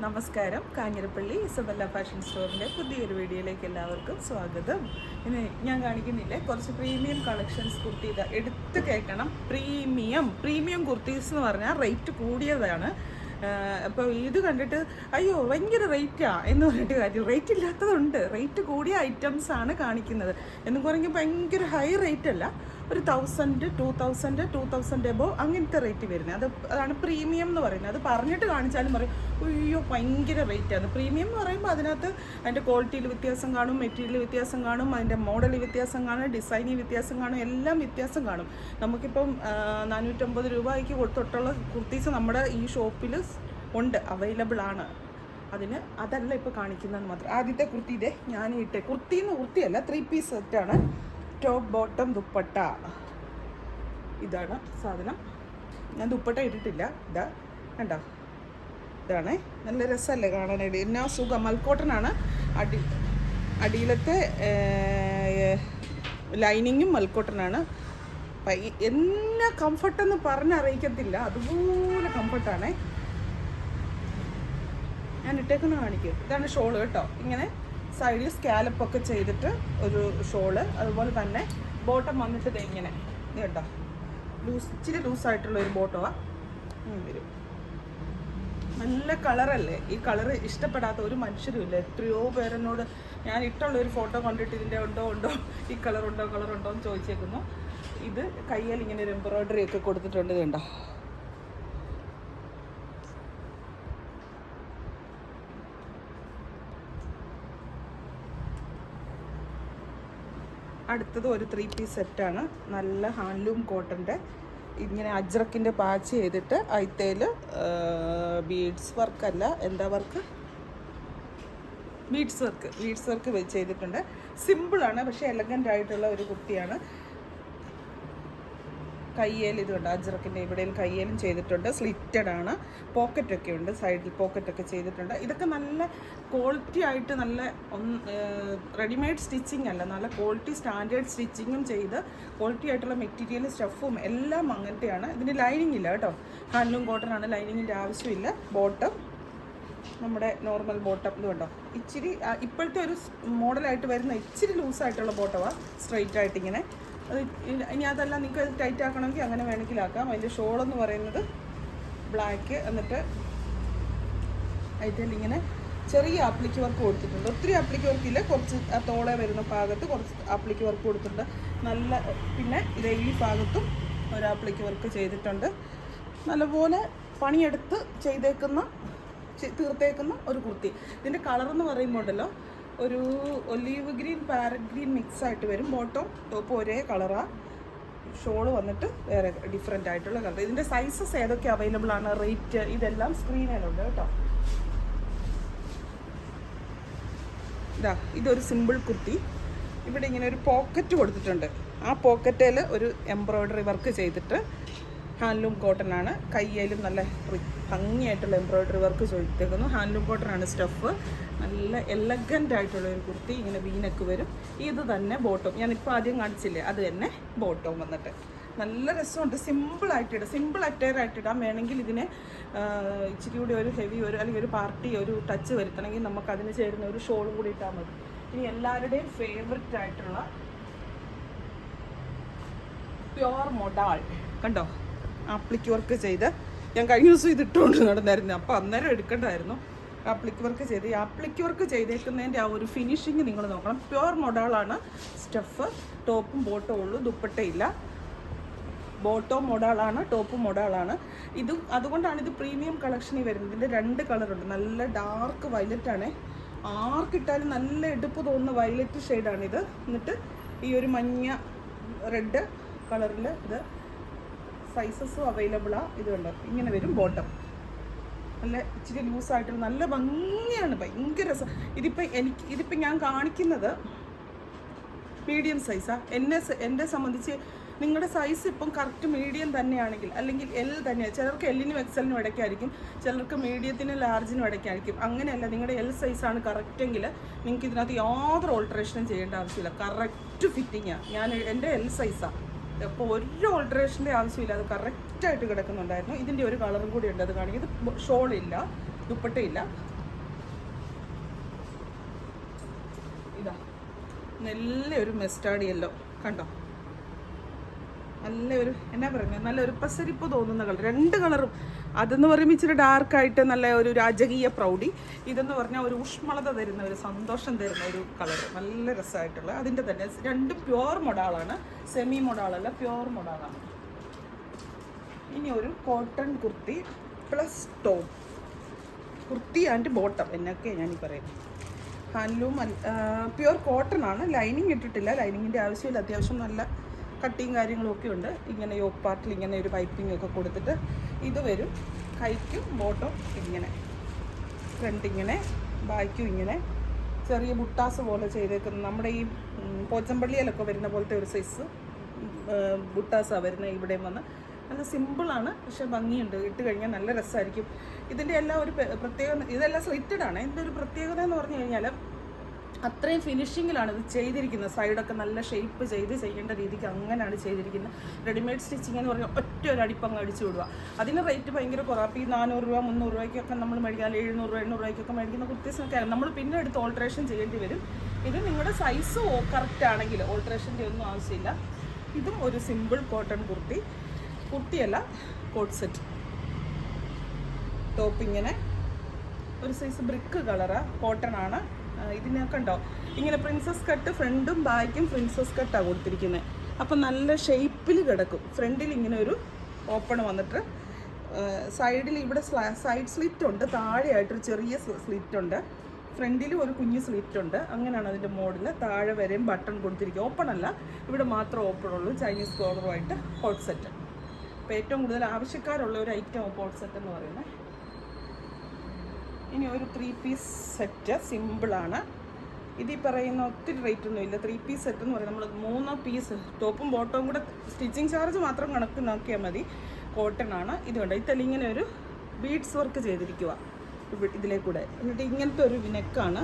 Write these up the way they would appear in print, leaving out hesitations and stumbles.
നമസ്കാരം. Kanjirappally Isabella fashion സ്റ്റോറിൻ്റെ പുതിയൊരു വീഡിയോയിലേക്ക് എല്ലാവർക്കും സ്വാഗതം. ഇനി ഞാൻ കാണിക്കുന്നില്ലേ കുറച്ച് പ്രീമിയം കളക്ഷൻസ് കുർത്തി. എടുത്ത് കേൾക്കണം, പ്രീമിയം കുർത്തീസ് എന്ന് പറഞ്ഞാൽ റേറ്റ് കൂടിയതാണ്. അപ്പോൾ ഇത് കണ്ടിട്ട് അയ്യോ ഭയങ്കര റേറ്റാ എന്ന് പറഞ്ഞിട്ട് കാര്യം, റേറ്റ് ഇല്ലാത്തതുണ്ട്. റേറ്റ് കൂടിയ ഐറ്റംസ് ആണ് കാണിക്കുന്നത്. എന്ന് പറഞ്ഞാൽ ഭയങ്കര ഹൈ റേറ്റ് അല്ല, ഒരു 1000, 2000 എബോ അങ്ങനത്തെ റേറ്റ് വരുന്നത്. അതാണ് പ്രീമിയം എന്ന് പറയുന്നത്. അത് പറഞ്ഞിട്ട് കാണിച്ചാലും പറയും അയ്യോ ഭയങ്കര റേറ്റാണ്. പ്രീമിയം എന്ന് പറയുമ്പോൾ അതിനകത്ത് അതിൻ്റെ ക്വാളിറ്റിയിൽ വ്യത്യാസം കാണും, മെറ്റീരിയൽ വ്യത്യാസം കാണും, അതിൻ്റെ മോഡൽ വ്യത്യാസം കാണും, ഡിസൈനിൽ വ്യത്യാസം കാണും, എല്ലാം വ്യത്യാസം കാണും. നമുക്കിപ്പം 450 രൂപയ്ക്ക് തൊട്ടുള്ള കുർത്തീസ് നമ്മുടെ ഈ ഷോപ്പിൽ ഉണ്ട്, അവൈലബിൾ ആണ്. അതല്ല ഇപ്പോൾ കാണിക്കുന്നതെന്ന് മാത്രം. ആദ്യത്തെ കുർത്തി ഇതേ ഞാൻ ഇട്ടേ കുർത്തിയല്ല, 3 പീസ് സെറ്റാണ്. ടോപ്പ് ബോട്ടം ദുപ്പട്ട, ഇതാണ് സാധനം. ഞാൻ ദുപ്പട്ട ഇട്ടിട്ടില്ല. കണ്ടോ, ഇതാണ്. നല്ല രസമല്ലേ കാണാനായിട്ട്, എന്നാ സുഖം. മൽക്കോട്ടനാണ്. അടിയിലത്തെ ലൈനിങ്ങും മൽക്കോട്ടനാണ്. എന്നാ കംഫർട്ടെന്ന് പറഞ്ഞറിയിക്കത്തില്ല, അതുപോലെ കംഫർട്ടാണേ. ഞാൻ ഇട്ടേക്കുന്ന കാണിക്കും. ഇതാണ് ഷോള് കേട്ടോ. ഇങ്ങനെ സൈഡിൽ സ്കാലപ്പൊക്കെ ചെയ്തിട്ട് ഒരു ഷോള്. അതുപോലെ തന്നെ ബോട്ടം വന്നിട്ട് ഇങ്ങനെ കേട്ടോ, ഇച്ചിരി ലൂസായിട്ടുള്ള ഒരു ബോട്ടമാണ് വരും. നല്ല കളറല്ലേ. ഈ കളറ് ഇഷ്ടപ്പെടാത്ത ഒരു മനുഷ്യരും ഇല്ല. എത്രയോ പേരെന്നോട് ഞാൻ ഇട്ടുള്ളൊരു ഫോട്ടോ കണ്ടിട്ട് ഇതിൻ്റെ ഉണ്ടോ ഈ കളറുണ്ടോ എന്ന് ചോദിച്ചേക്കുന്നു. ഇത് കയ്യിൽ ഇങ്ങനെ ഒരു എംബ്രോയ്ഡറി ഒക്കെ കൊടുത്തിട്ടുണ്ട്. കണ്ടോ, അടുത്തത് ഒരു 3 പീസ് സെറ്റാണ്. നല്ല ഹാൻഡ്ലൂം കോട്ടൻ്റെ ഇങ്ങനെ അജ്രക്കിൻ്റെ പാച്ച് ചെയ്തിട്ട് അയിത്തേൽ ബീഡ്സ് വർക്കല്ല, എന്താ വർക്ക്, ബീഡ്സ് വർക്ക് ചെയ്തിട്ടുണ്ട്. സിമ്പിളാണ്, പക്ഷേ എലഗൻ്റ് ആയിട്ടുള്ള ഒരു കുർത്തിയാണ്. കയ്യേൽ ഇതുണ്ട്, അജ്രക്കിൻ്റെ ഇവിടെയും കയ്യേലും ചെയ്തിട്ടുണ്ട്. സ്ലിറ്റഡ് ആണ്. പോക്കറ്റൊക്കെ ഉണ്ട്, സൈഡിൽ പോക്കറ്റൊക്കെ ചെയ്തിട്ടുണ്ട്. ഇതൊക്കെ നല്ല ക്വാളിറ്റി ആയിട്ട്, നല്ല റെഡിമെയ്ഡ് സ്റ്റിച്ചിങ് അല്ല, നല്ല ക്വാളിറ്റി സ്റ്റാൻഡേർഡ് സ്റ്റിച്ചിങ്ങും ചെയ്ത് ക്വാളിറ്റി ആയിട്ടുള്ള മെറ്റീരിയൽ സ്റ്റഫും എല്ലാം അങ്ങനത്തെയാണ്. ഇതിന് ലൈനിങ് ഇല്ല കേട്ടോ, ഹാൻഡ്ലൂം കോട്ടൺ ആണ്, ലൈനിങ്ങിൻ്റെ ആവശ്യമില്ല. ബോട്ടം നമ്മുടെ നോർമൽ ബോട്ടം ഇതുണ്ടോ, ഇച്ചിരി ഇപ്പോഴത്തെ ഒരു മോഡലായിട്ട് വരുന്ന ഇച്ചിരി ലൂസായിട്ടുള്ള ബോട്ടമാണ്, സ്ട്രെയിറ്റ് ആയിട്ട് ഇങ്ങനെ. അത് ഇനി അതല്ല, നിങ്ങൾക്ക് അത് ടൈറ്റ് ആക്കണമെങ്കിൽ അങ്ങനെ വേണമെങ്കിൽ ആക്കാം. അതിൻ്റെ ഷോളെന്ന് പറയുന്നത് ബ്ലാക്ക്, എന്നിട്ട് അതിൽ ഇങ്ങനെ ചെറിയ ആപ്ലിക്ക് വർക്ക് കൊടുത്തിട്ടുണ്ട്. ഒത്തിരി ആപ്ലിക്ക് വർക്കില്ല, കുറച്ച് ആ തോളെ വരുന്ന ഭാഗത്ത് കുറച്ച് ആപ്ലിക്ക് വർക്ക് കൊടുത്തിട്ടുണ്ട്. നല്ല, പിന്നെ ഇതേ ഈ ഭാഗത്തും ഒരു ആപ്ലിക്ക് വർക്ക് ചെയ്തിട്ടുണ്ട്. നല്ലപോലെ പണിയെടുത്ത് തീർത്തേക്കുന്ന ഒരു കുർത്തി. ഇതിൻ്റെ കളറെന്ന് പറയുമ്പോൾ ഉണ്ടല്ലോ, ഒരു olive green parrot green mix ആയിട്ട് വരും. ബോട്ടം ടോപ്പ് ഒരേ കളറാണ്. ഷോള് വന്നിട്ട് വേറെ ഡിഫറെൻ്റ് ആയിട്ടുള്ള കളർ. ഇതിൻ്റെ സൈസസ് ഏതൊക്കെ അവൈലബിൾ ആണ്, റേറ്റ് ഇതെല്ലാം സ്ക്രീനിലുണ്ട് കേട്ടോ. ഇതൊരു സിമ്പിൾ കുർത്തി. ഇവിടെ ഇങ്ങനെ ഒരു പോക്കറ്റ് കൊടുത്തിട്ടുണ്ട്. ആ പോക്കറ്റിൽ ഒരു എംബ്രോയ്ഡറി വർക്ക് ചെയ്തിട്ട്, ഹാൻഡ്ലൂം കോട്ടൺ ആണ്. കയ്യിലും നല്ല ഭംഗിയായിട്ടുള്ള എംബ്രോയ്ഡറി വർക്ക് ചെയ്തേക്കുന്നു. ഹാൻഡ്ലൂം കോട്ടൺ ആണ് സ്റ്റഫ്. നല്ല എലഗൻ്റ് ആയിട്ടുള്ള ഒരു കുർത്തി. ഇങ്ങനെ വീനക്ക് വരും. ഇത് തന്നെ ബോട്ടം, ഞാനിപ്പോൾ ആദ്യം കാണിച്ചില്ലേ, അത് തന്നെ ബോട്ടം വന്നിട്ട് നല്ല രസമുണ്ട്. സിമ്പിൾ അറ്റയർ ആയിട്ടിടാം. വേണമെങ്കിൽ ഇതിനെ ഇച്ചിരി കൂടി ഒരു ഹെവി അല്ലെങ്കിൽ ഒരു പാർട്ടി ഒരു ടച്ച് വരുത്തണമെങ്കിൽ നമുക്ക് അതിന് ചേരുന്ന ഒരു ഷോളും കൂടി ഇട്ടാൽ മതി. ഇനി എല്ലാവരുടെയും ഫേവററ്റ് ആയിട്ടുള്ള പ്യുവർ മൊഡാൾ കണ്ടോ, ആപ്ലിക്ക് വർക്ക് ചെയ്ത്. ഞാൻ കഴിഞ്ഞ ദിവസം ഇത് ഇട്ടുകൊണ്ട് നടന്നായിരുന്നു, അപ്പോൾ അന്നേരം എടുക്കേണ്ടതായിരുന്നു. ആപ്ലിക്ക് വർക്ക് ചെയ്ത്, ഈ ആപ്ലിക്ക് വർക്ക് ചെയ്തേക്കുന്നതിൻ്റെ ആ ഒരു ഫിനിഷിങ് നിങ്ങൾ നോക്കണം. പ്യുവർ മൊഡാളാണ് സ്റ്റഫ്. ടോപ്പും ബോട്ടവും ഉള്ളൂ, ദുപ്പട്ടയില്ല. ബോട്ടവും മൊഡാളാണ്, ടോപ്പും മൊഡാളാണ്. അതുകൊണ്ടാണ് ഇത് പ്രീമിയം കളക്ഷനിൽ വരുന്നത്. ഇതിൻ്റെ 2 കളറുണ്ട്. നല്ല ഡാർക്ക് വയലറ്റാണ്. ആർക്കിട്ടാലും നല്ല എടുപ്പ് തോന്നുന്ന വയലറ്റ് ഷെയ്ഡാണിത്. എന്നിട്ട് ഈ ഒരു മഞ്ഞ റെഡ് കളറിൽ ഇത് സൈസസും അവൈലബിളാണ്. ഇതുണ്ട്, ഇങ്ങനെ വരും ബോട്ടം. നല്ല ഇച്ചിരി ലൂസായിട്ടുള്ള നല്ല ഭംഗിയാണ്, ഭയങ്കര രസം. ഇതിപ്പോൾ ഞാൻ കാണിക്കുന്നത് മീഡിയം സൈസാണ്. എന്നെ സംബന്ധിച്ച് നിങ്ങളുടെ സൈസ് ഇപ്പം കറക്റ്റ് മീഡിയം തന്നെയാണെങ്കിൽ, അല്ലെങ്കിൽ എൽ തന്നെയാണ്. ചിലർക്ക് എല്ലിനും എക്സലിനും ഇടയ്ക്കായിരിക്കും, ചിലർക്ക് മീഡിയത്തിനും ലാർജിനും ഇടയ്ക്കായിരിക്കും. അങ്ങനെയല്ല, നിങ്ങളുടെ എൽ സൈസാണ് കറക്റ്റെങ്കിൽ നിങ്ങൾക്ക് ഇതിനകത്ത് യാതൊരു ഓൾട്ടറേഷനും ചെയ്യേണ്ട ആവശ്യമില്ല. കറക്റ്റ് ഫിറ്റിങ്ങാണ്. എൻ്റെ എൽ സൈസാണ്, അപ്പോൾ ഒരു ഓൾട്ടറേഷൻ്റെ ആവശ്യമില്ല. അത് കറക്റ്റായിട്ട് കിടക്കുന്നുണ്ടായിരുന്നു. ഇതിൻ്റെ ഒരു കളറും കൂടി ഉണ്ട്, അത് കാണിക്കും. ഇത് ഷോളില്ല, ദുപ്പട്ടയില്ല. ഇതാ നല്ലൊരു മെസ്റ്റാർഡ് യെല്ലോ കണ്ടോ, നല്ലൊരു എന്നാ പറയുന്നത്, നല്ലൊരു പ്രസരിപ്പ് തോന്നുന്ന കളർ. രണ്ട് കളറും, അതെന്ന് പറയുമ്പോൾ ഇച്ചിരി ഡാർക്കായിട്ട് നല്ല ഒരു രാജകീയ പ്രൗഢി, ഇതെന്ന് പറഞ്ഞാൽ ഒരു ഊഷ്മളത തരുന്ന, ഒരു സന്തോഷം തരുന്ന ഒരു കളർ, നല്ല രസമായിട്ടുള്ള. അതിൻ്റെ തന്നെ രണ്ടും പ്യുവർ മൊഡാളാണ്, സെമി മൊഡാളല്ല, പ്യുവർ മൊഡാളാണ്. ഇനി ഒരു cotton kurti plus top, kurti and bottom എന്നൊക്കെ ഞാനീ പറയുന്നത്. ഹാൻഡ്ലൂം പ്യുവർ കോട്ടൺ ആണ്, ലൈനിങ് ഇട്ടിട്ടില്ല, ലൈനിങ്ങിൻ്റെ ആവശ്യമില്ല. അത്യാവശ്യം നല്ല കട്ടിങ് കാര്യങ്ങളൊക്കെ ഉണ്ട്. ഇങ്ങനെ യോക്ക് പാർട്ടിൽ ഇങ്ങനെ ഒരു പൈപ്പിംഗ് ഒക്കെ കൊടുത്തിട്ട് ഇത് വരും. കൈക്കും ബോട്ടം ഇങ്ങനെ, ഫ്രണ്ട് ഇങ്ങനെ, ബാക്കും ഇങ്ങനെ ചെറിയ ബുട്ടാസ് പോലെ ചെയ്തേക്കുന്നത്. നമ്മുടെ ഈ പോച്ചമ്പള്ളിയിലൊക്കെ വരുന്ന പോലത്തെ ഒരു സൈസ് ബുട്ടാസാണ് വരുന്നത്. ഇവിടെയും വന്ന് നല്ല സിമ്പിളാണ്, പക്ഷെ ഭംഗിയുണ്ട്. ഇട്ട് കഴിഞ്ഞാൽ നല്ല രസമായിരിക്കും. ഇതിൻ്റെ എല്ലാം ഒരു പ്രത്യേകത, ഇതെല്ലാം സ്ലിറ്റഡ് ആണ്. ഇതിൻ്റെ ഒരു പ്രത്യേകത എന്ന് പറഞ്ഞു കഴിഞ്ഞാൽ അത്രയും ഫിനിഷിങ്ങിലാണ് ഇത് ചെയ്തിരിക്കുന്നത്. സൈഡൊക്കെ നല്ല ഷേപ്പ് ചെയ്യേണ്ട രീതിക്ക് അങ്ങനെയാണ് ചെയ്തിരിക്കുന്നത്. റെഡിമെയ്ഡ് സ്റ്റിച്ചിങ് എന്ന് പറഞ്ഞാൽ ഒറ്റ ഒരു അടിപ്പങ്ങ് അടിച്ചു വിടുക. അതിന് റേറ്റ് ഭയങ്കര കുറവ്. ഈ 400 രൂപ 300 രൂപയ്ക്കൊക്കെ നമ്മൾ മേടിക്കാൻ, 700 രൂപ 800 രൂപയ്ക്കൊക്കെ മേടിക്കുന്ന കുർത്തീസിനൊക്കെ നമ്മൾ പിന്നെ എടുത്ത് ഓൾട്രേഷൻ ചെയ്യേണ്ടി വരും. ഇത് നിങ്ങളുടെ സൈസ് കറക്റ്റ് ആണെങ്കിൽ ഓൾട്രേഷൻ്റെ ഒന്നും ആവശ്യമില്ല. ഇതും ഒരു സിമ്പിൾ കോട്ടൺ കുർത്തി, കുർത്തിയല്ല കോട്ട് സെറ്റ്. ടോപ്പ് ഇങ്ങനെ ഒരു സൈസ് ബ്രിക്ക് കളറാ, കോട്ടൺ ആണ്. ഇതിനൊക്കെ ഉണ്ടോ ഇങ്ങനെ പ്രിൻസസ് കട്ട്, ഫ്രണ്ടും ബാക്കും പ്രിൻസസ് കട്ടാണ് കൊടുത്തിരിക്കുന്നത്. അപ്പം നല്ല ഷേപ്പിൽ കിടക്കും. ഫ്രണ്ടിൽ ഇങ്ങനെ ഒരു ഓപ്പൺ വന്നിട്ട് സൈഡിൽ ഇവിടെ സൈഡ് സ്ലിറ്റ് ഉണ്ട്, താഴെയായിട്ടൊരു ചെറിയ സ്ലിറ്റ് ഉണ്ട്, ഫ്രണ്ടിലും ഒരു കുഞ്ഞ് സ്ലിറ്റ് ഉണ്ട്. അങ്ങനെയാണ് അതിൻ്റെ മോഡൽ. താഴെ വരെയും ബട്ടൺ കൊടുത്തിരിക്കുക. ഓപ്പൺ അല്ല, ഇവിടെ മാത്രം ഓപ്പൺ ഉള്ളൂ. ചൈനീസ് കോളറുമായിട്ട് കോട്ട് സെറ്റ്. അപ്പോൾ ഏറ്റവും കൂടുതൽ ആവശ്യക്കാരുള്ള ഒരു ഐറ്റം കോട്ട് സെറ്റ് എന്ന് പറയുന്നത്. ഇനി ഒരു 3 പീസ് സെറ്റ് സിമ്പിളാണ്. ഇത് ഈ പറയുന്ന ഒത്തിരി റേറ്റൊന്നും ഇല്ല. 3 പീസ് സെറ്റ് എന്ന് പറയുന്നത് നമ്മൾ 3 പീസ് ടോപ്പും ബോട്ടവും കൂടെ സ്റ്റിച്ചിങ് ചാർജ് മാത്രം കണക്ക് നോക്കിയാൽ മതി. കോട്ടൺ ആണ്. ഇതുകൊണ്ട് ഇതിൽ ഇങ്ങനെ ഒരു ബീഡ്സ് വർക്ക് ചെയ്തിരിക്കുക ഇതിലേ കൂടെ. എന്നിട്ട് ഇങ്ങനത്തെ ഒരു നെക്കാണ്.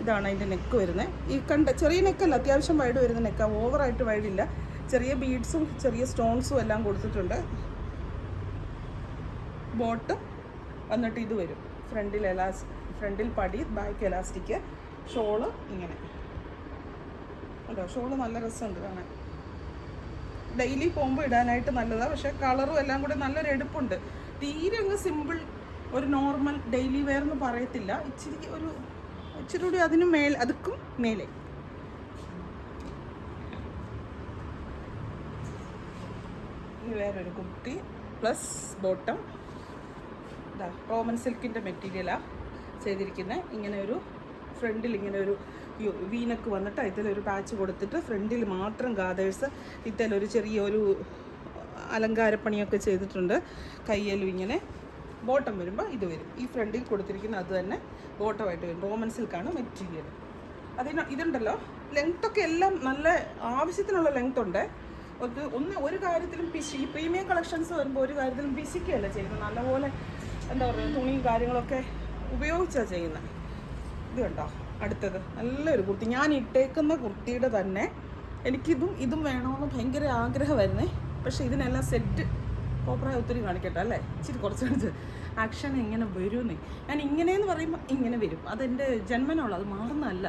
ഇതാണ് അതിൻ്റെ നെക്ക് വരുന്നത്. ഈ കണ്ട ചെറിയ നെക്കല്ല, അത്യാവശ്യം വൈഡ് വരുന്ന നെക്കാണ്. ഓവറായിട്ട് വൈഡില്ല. ചെറിയ ബീഡ്സും ചെറിയ സ്റ്റോൺസും എല്ലാം കൊടുത്തിട്ടുണ്ട്. ബോട്ടം എന്നിട്ട് ഇത് വരും. ഫ്രണ്ടിൽ പടി, ബാക്ക് എലാസ്റ്റിക്, ഷോള് ഇങ്ങനെ ഉണ്ടോ. ഷോള് നല്ല രസമുണ്ട് കാണാൻ. ഡെയിലി പോകുമ്പോൾ ഇടാനായിട്ട് നല്ലതാണ്. പക്ഷേ കളറും എല്ലാം കൂടെ നല്ലൊരു എടുപ്പുണ്ട്. തീരെ അങ്ങ് സിമ്പിൾ ഒരു നോർമൽ ഡെയിലി വെയർ എന്ന് പറയത്തില്ല. ഇച്ചിരി കൂടി അതിന് അതുക്കും മേലെ. ഇനി വേറൊരു കുർത്തി പ്ലസ് ബോട്ടം. റോമൻ സിൽക്കിൻ്റെ മെറ്റീരിയലാണ് ചെയ്തിരിക്കുന്നത്. ഇങ്ങനെ ഒരു ഫ്രണ്ടിൽ ഇങ്ങനെ ഒരു വീനക്ക് വന്നിട്ട് ഇതിലൊരു പാച്ച് കൊടുത്തിട്ട് ഫ്രണ്ടിൽ മാത്രം ഗാദേഴ്സ്, ഇതിലൊരു ചെറിയൊരു അലങ്കാരപ്പണിയൊക്കെ ചെയ്തിട്ടുണ്ട്. കയ്യിലും ഇങ്ങനെ. ബോട്ടം വരുമ്പോൾ ഇത് വരും. ഈ ഫ്രണ്ടിൽ കൊടുത്തിരിക്കുന്ന അത് തന്നെ ബോട്ടമായിട്ട് വരും. റോമൻ സിൽക്കാണ് മെറ്റീരിയൽ. ഇതുണ്ടല്ലോ ലെങ്ത്തൊക്കെ എല്ലാം നല്ല ആവശ്യത്തിനുള്ള ലെങ്ത് ഉണ്ട്. ഒരു കാര്യത്തിലും ഈ പ്രീമിയം കളക്ഷൻസ് വരുമ്പോൾ ഒരു കാര്യത്തിലും പിശിക്കുകയല്ല ചെയ്യുന്നത്. നല്ലപോലെ എന്താ പറയുക, തുണിയും കാര്യങ്ങളൊക്കെ ഉപയോഗിച്ചാണ് ചെയ്യുന്നത്. ഇത് കണ്ടോ അടുത്തത് നല്ലൊരു കുർത്തി. ഞാൻ ഇട്ടേക്കുന്ന കുർത്തിയുടെ തന്നെ ഇതും വേണമെന്ന് ഭയങ്കര ആഗ്രഹമായിരുന്നേ. പക്ഷേ ഇതിനെല്ലാം സെറ്റ് കോപ്പറായി ഒത്തിരി കാണിക്കട്ടെ അല്ലേ, ഇച്ചിരി കുറച്ച് കാണിച്ച് ആക്ഷൻ എങ്ങനെ വരുമെന്നേ. ഞാൻ ഇങ്ങനെയെന്ന് പറയുമ്പോൾ ഇങ്ങനെ വരും. അതെൻ്റെ ജന്മനുള്ള, അത് മാറുന്നതല്ല.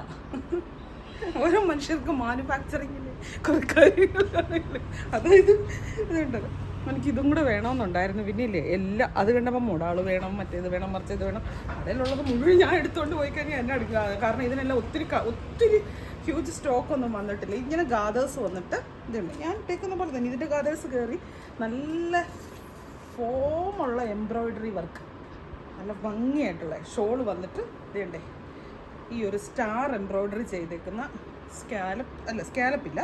ഓരോ മനുഷ്യർക്കും മാനുഫാക്ചറിങ്ങിൽ കുറേ കാര്യങ്ങളാണെങ്കിൽ അതായത് ഇതുണ്ടല്ലോ. എനിക്കിതും കൂടെ വേണമെന്നുണ്ടായിരുന്നു. പിന്നെ ഇല്ലേ എല്ലാം അത് കണ്ടപ്പോൾ മൊഡാൾ വേണം, മറ്റേത് വേണം, മറിച്ചത് വേണം. അതിലുള്ളത് മുഴുവൻ ഞാൻ എടുത്തുകൊണ്ട് പോയി കഴിഞ്ഞാൽ എന്നെ എടുക്കുക. കാരണം ഇതിനെല്ലാം ഒത്തിരി ഹ്യൂജ് സ്റ്റോക്കൊന്നും വന്നിട്ടില്ല. ഇങ്ങനെ ഗാദേഴ്സ് വന്നിട്ട് ഇതുണ്ട്. ഞാൻ ഇട്ടേക്കുന്ന പോലെ തന്നെ ഇതിൻ്റെ ഗാദേഴ്സ് കയറി നല്ല ഫോമുള്ള എംബ്രോയിഡറി വർക്ക്, നല്ല ഭംഗിയായിട്ടുള്ള ഷോൾ വന്നിട്ട് ഇതേണ്ടേ ഈ ഒരു സ്റ്റാർ എംബ്രോയിഡറി ചെയ്തേക്കുന്ന സ്കാലപ്പില്ല,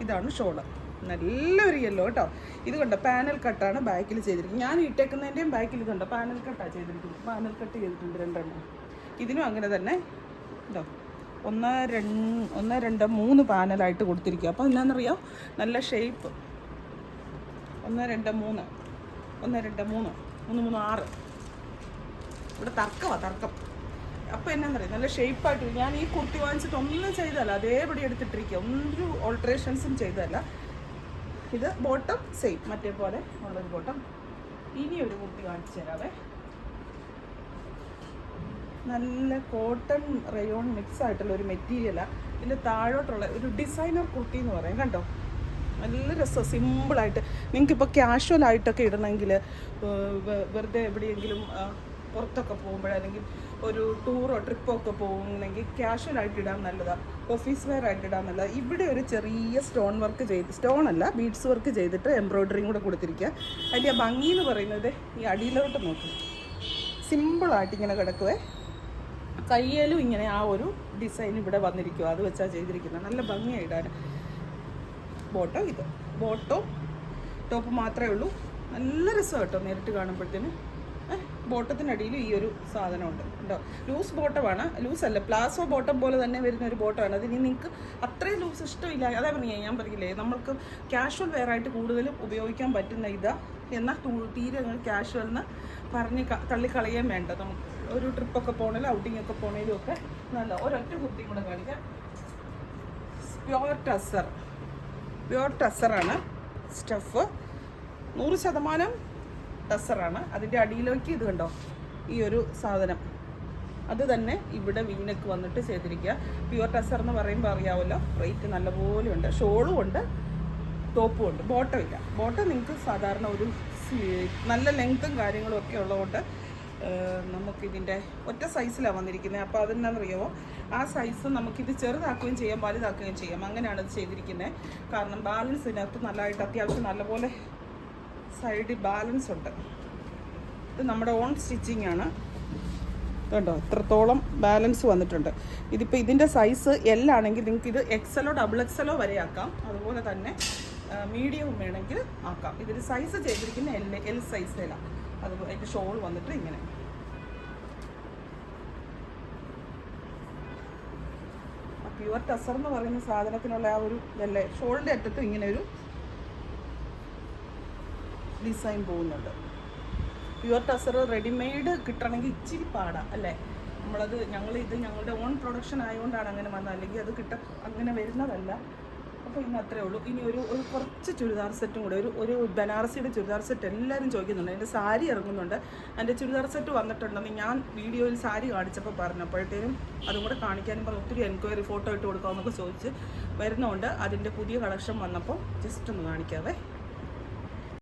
ഇതാണ് ഷോള്. നല്ലൊരു യെല്ലോ കേട്ടോ. ഇത് കണ്ടോ പാനൽ കട്ടാണ് ബാക്കിൽ ചെയ്തിരിക്കുന്നത്. ഞാൻ ഇട്ടേക്കുന്നതിൻ്റെയും ബാക്കിൽ ഇതുണ്ടോ പാനൽ കട്ടാണ് ചെയ്തിരിക്കുന്നത്. പാനൽ കട്ട് ചെയ്തിട്ടുണ്ട് 2 എണ്ണം. ഇതിനും അങ്ങനെ തന്നെ ഇതോ 1 2 3 പാനലായിട്ട് കൊടുത്തിരിക്കുക. അപ്പോൾ എന്നാണെന്നറിയാം, നല്ല ഷേപ്പ്. 1 2 3 1 2 3 3 3 6. ഇവിടെ തർക്കം. അപ്പോൾ എന്നാന്നറിയാം, നല്ല ഷേപ്പായിട്ട്. ഞാൻ ഈ കുർത്തി വാങ്ങിച്ചിട്ട് ഒന്നും ചെയ്തതല്ല, അതേപടി എടുത്തിട്ടിരിക്കുക. ഒരു ഓൾട്രേഷൻസും ചെയ്തതല്ല. ഇത് ബോട്ടം സെയിം മറ്റേ പോലെ ഉള്ളൊരു ബോട്ടം. ഇനി ഒരു കുർത്തി കാണിച്ചു തരാവേ. നല്ല കോട്ടൺ റയോൺ മിക്സ് ആയിട്ടുള്ള ഒരു മെറ്റീരിയലാണ്. ഇതിൻ്റെ താഴോട്ടുള്ള ഒരു ഡിസൈനർ കുർത്തി എന്ന് പറയും. കണ്ടോ, നല്ല രസം, സിമ്പിളായിട്ട്. നിങ്ങൾക്കിപ്പോൾ ക്യാഷ്വൽ ആയിട്ടൊക്കെ ഇടണമെങ്കിൽ, വെറുതെ എവിടെയെങ്കിലും പുറത്തൊക്കെ പോകുമ്പോൾ, അല്ലെങ്കിൽ ഒരു ടൂറോ ട്രിപ്പോ ഒക്കെ പോകുന്നെങ്കിൽ ക്യാഷ്വൽ ആയിട്ട് ഇടാൻ നല്ലതാണ്, ഓഫീസ് വെയർ ആയിട്ട് ഇടാൻ നല്ലതാണ്. ഇവിടെ ഒരു ചെറിയ സ്റ്റോൺ വർക്ക് ചെയ്ത്, സ്റ്റോൺ അല്ല ബീഡ്സ് വർക്ക് ചെയ്തിട്ട് എംബ്രോയ്ഡറിയും കൂടെ കൊടുത്തിരിക്കുക. അതിൻ്റെ ആ ഭംഗി എന്ന് പറയുന്നത് ഈ അടിയിലോട്ട് നോക്കും, സിമ്പിളായിട്ട് ഇങ്ങനെ കിടക്കുവേ. കയ്യിലും ഇങ്ങനെ ആ ഒരു ഡിസൈൻ ഇവിടെ വന്നിരിക്കുക, അത് വെച്ചാൽ ചെയ്തിരിക്കുന്നത്. നല്ല ഭംഗിയായിടാൻ. ബോട്ടോ ഇത് ബോട്ടോ ടോപ്പ് മാത്രമേ ഉള്ളൂ. നല്ല രസം കേട്ടോ നേരിട്ട് കാണുമ്പോഴത്തേന്. ബോട്ടത്തിനടിയിൽ ഈ ഒരു സാധനമുണ്ട് കേട്ടോ. ലൂസ് ബോട്ടമാണ്, ലൂസല്ല, പ്ലാസോ ബോട്ടം പോലെ തന്നെ വരുന്ന ഒരു ബോട്ടമാണ്. അതിന് നിങ്ങൾക്ക് അത്രയും ലൂസ് ഇഷ്ടമില്ല, അതേ ഞാൻ പറയില്ലേ, നമ്മൾക്ക് ക്യാഷ്വൽ വെയർ ആയിട്ട് കൂടുതലും ഉപയോഗിക്കാൻ പറ്റുന്ന ഇതാ. എന്നാൽ തീരെ ക്യാഷ്വൽ പറഞ്ഞ് തള്ളിക്കളയാൻ വേണ്ട. നമുക്ക് ഒരു ട്രിപ്പൊക്കെ പോകണേലും ഔട്ടിംഗ് ഒക്കെ പോകണേലും ഒക്കെ നല്ല ഒരൊറ്റ കുർത്തിയും കൂടെ കാണിക്കാം. പ്യുവർ ടസറാണ് സ്റ്റഫ്, 100% ടസറാണ്. അതിൻ്റെ അടിയിലേക്ക് ഇത് കണ്ടോ, ഈ ഒരു സാധനം അത് തന്നെ ഇവിടെ വീനക്ക് വന്നിട്ട് ചെയ്തിരിക്കുക. പ്യുവർ ടസർ എന്ന് പറയുമ്പോൾ അറിയാമല്ലോ, റേറ്റ് നല്ലപോലെ ഉണ്ട്. ഷോളും ഉണ്ട്, ടോപ്പും ഉണ്ട്. ബോട്ടം ഇല്ല. ബോട്ടം നിങ്ങൾക്ക് സാധാരണ ഒരു നല്ല ലെങ്ത്തും കാര്യങ്ങളും ഒക്കെ ഉള്ളതുകൊണ്ട് നമുക്കിതിൻ്റെ ഒറ്റ സൈസിലാണ് വന്നിരിക്കുന്നത്. അപ്പോൾ അതെന്താണെന്നറിയാമോ, ആ സൈസ് നമുക്കിത് ചെറുതാക്കുകയും ചെയ്യാം വലുതാക്കുകയും ചെയ്യാം. അങ്ങനെയാണ് ഇത് ചെയ്തിരിക്കുന്നത്. കാരണം ബാലൻസ് ഇതിനകത്ത് നല്ലതായിട്ട് അത്യാവശ്യം നല്ലപോലെ സൈഡിൽ ബാലൻസ് ഉണ്ട്. ഇത് നമ്മുടെ ഓൺ സ്റ്റിച്ചിങ് ആണ് കേട്ടോ. ഇത്രത്തോളം ബാലൻസ് വന്നിട്ടുണ്ട്. ഇതിപ്പോൾ ഇതിൻ്റെ സൈസ് L ആണെങ്കിൽ നിങ്ങൾക്ക് ഇത് XL XXL വരെ ആക്കാം. അതുപോലെ തന്നെ മീഡിയവും വേണമെങ്കിൽ ആക്കാം. ഇതിൽ സൈസ് ചെയ്തിരിക്കുന്ന L സൈസിലാണ്. അത് അതിൻ്റെ ഷോൾ വന്നിട്ട് ഇങ്ങനെ. പ്യുവർ ടസർ എന്ന് പറയുന്ന സാധനത്തിനുള്ള ആ ഒരു ഇതല്ലേ, ഷോളിൻ്റെ അറ്റത്തും ഇങ്ങനെ ഒരു ഡിസൈൻ പോകുന്നുണ്ട്. പ്യുവർ ടസർ റെഡിമെയ്ഡ് കിട്ടണമെങ്കിൽ ഇച്ചിരി പാടാണ് അല്ലേ. ഞങ്ങളിത് ഞങ്ങളുടെ ഓൺ പ്രൊഡക്ഷൻ ആയതുകൊണ്ടാണ് അങ്ങനെ വന്നത്, അല്ലെങ്കിൽ അത് അങ്ങനെ വരുന്നതല്ല. അപ്പോൾ ഇന്ന് അത്രേ ഉള്ളൂ. ഇനി ഒരു കുറച്ച് ചുരിദാർ സെറ്റും കൂടെ, ഒരു ബനാറസിയുടെ ചുരിദാർ സെറ്റ് എല്ലാവരും ചോദിക്കുന്നുണ്ട്. അതിൻ്റെ സാരി ഇറങ്ങുന്നുണ്ട്. അതിൻ്റെ ചുരിദാർ സെറ്റ് വന്നിട്ടുണ്ടെന്ന് ഞാൻ വീഡിയോയിൽ സാരി കാണിച്ചപ്പോൾ പറഞ്ഞപ്പോഴത്തേനും അതും കൂടെ കാണിക്കാനും പറഞ്ഞ് ഒത്തിരി എൻക്വയറി, ഫോട്ടോ ഇട്ട് കൊടുക്കാമെന്നൊക്കെ ചോദിച്ച് വരുന്നതുകൊണ്ട് അതിൻ്റെ പുതിയ കളക്ഷൻ വന്നപ്പോൾ ജസ്റ്റ് ഒന്ന് കാണിക്കാവേ.